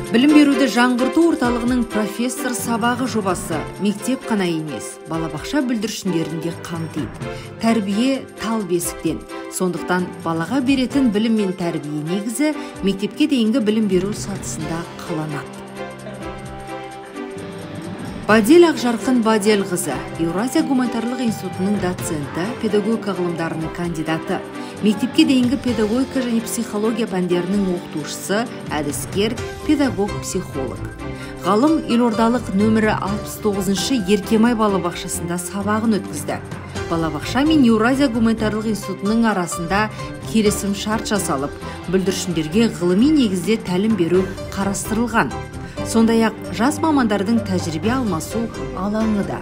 Білім беруді жаңғырту орталығының профессор сабағы жобасы мектеп қана емес, балабақша бүлдіршіндерін де қамтиды. Тәрбие тал бесіктен. Сондықтан балаға беретін білім мен тәрбие негізі мектепке дейінгі білім беру сатысында қаланады. Бадел Ақжарқын Баделқызы, Еуразия гуманитарлық институтының доценті, педагогика ғылымдарының кандидаты, мектепке дейінгі педагогика және психология пәндерінің оқытушысы, әдіскер, педагог-психолог. Ғалым елордалық нөмірі 69-шы Еркемай балабақшасында сабағын өткізді. Балабақша мен Еуразия гуманитарлық институтының арасында келісім шарт жасалып, бүлдіршіндерге ғылыми негізде тәлім беру қарастырылған. Сондай-ақ жас мамандардың тәжірибе алмасу алаңы да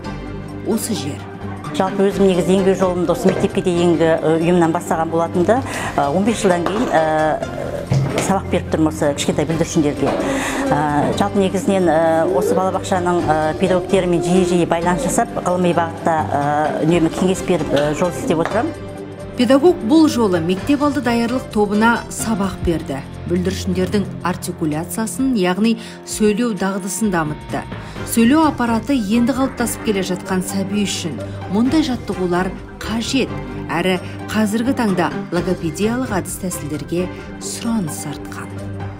осы жер. Жалпы өзім негізі еңбек жолымды осы мектепке дейінгі ұйымнан бастаған болатынды, 15 жылдан кейін сабақ беріп тұрмын осы кішкентай бүлдіршіндерге. Жалпы негізінен осы балабақшаның педагогтерімен жиі байланыс жасап, ғылыми бағытта үнемі кеңес беріп жол істеп отырамын. Педагог бұл жолы мектеп алды даярлық тобына сабақ берді. Бүлдіршіндердің артикуляциясын, яғни сөйлеу дағдысын дамытты. Сөйлеу аппараты енді қалыптасып келе жатқан сәби үшін мұндай жаттығулар қажет, әрі қазіргі таңда логопедиялық әдіс тәсілдерге сұраныс артқан.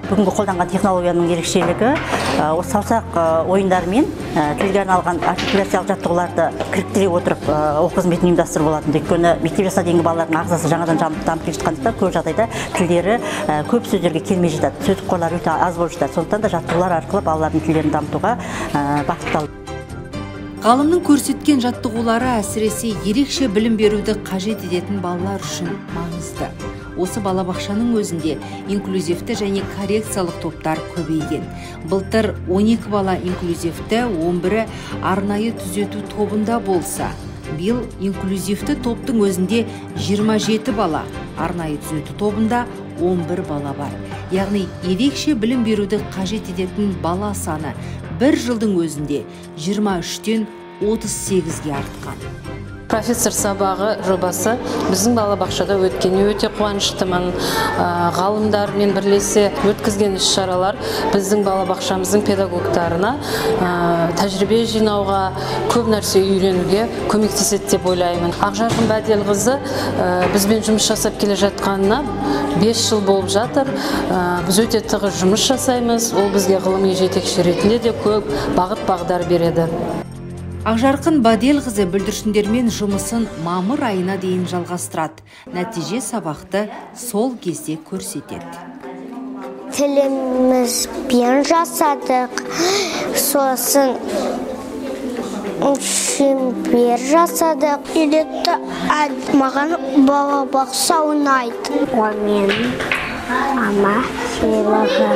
Бүгінгі қолданған технологияның ерекшелігі осы саусақ ойындарымен тілге арналған артикуляциялық жаттығуларды кіріктіре отырып оқу қызметін ұйымдастырып болатын. Өйткені мектеп жасына дейінгі балалардың ағзасы жаңадан дамып келе жатқандықтан көп жағдайда тілдері көп сөздерге келмей жатады. Сөздік қорлары өте аз болып жатады. Сондықтан да жаттығулар арқылы балалардың тілдерін дамытуға бағытталды. Ғалымның көрсеткен жаттығулары әсіресе ерекше білім беруді қажет ететін балалар үшін маңызды. Осы балабақшаның өзінде инклюзивті және коррекциялық топтар көбейген. Былтыр 12 бала инклюзивті, 11-і арнайы түзету тобында болса, биыл инклюзивті топтың өзінде 27 бала, арнайы түзету тобында 11 бала бар. Яғни ерекше білім беруді қажет ететін бала саны бір жылдың өзінде 23-тен 38-ге артқан. Профессор сабағы жобасы біздің балабақшада өткеніне өте қуаныштымын. Ғалымдармен бірлесе өткізген іс-шаралар біздің балабақшамыздың педагогтарына тәжірибе жинауға, көп нәрсе үйренуге көмектеседі деп ойлаймын. Ақжарқын Баделқызы бізбен жұмыс жасап келе жатқанына 5 жыл болып жатыр. Біз өте тығыз жұмыс жасаймыз. Ол бізге ғылыми жетекші ретінде де көп бағыт-бағдар береді. Ақжарқын Баделқызы бүлдіршіндермен жұмысын мамыр айына дейін жалғастырады. Нәтиже сабақты сол кезде көрсетеді. Тілімізбен жасадық, сосын шеңбер жасадық. Үйретті маған балабақша ұнайды. Ол менің мама сыйлығы.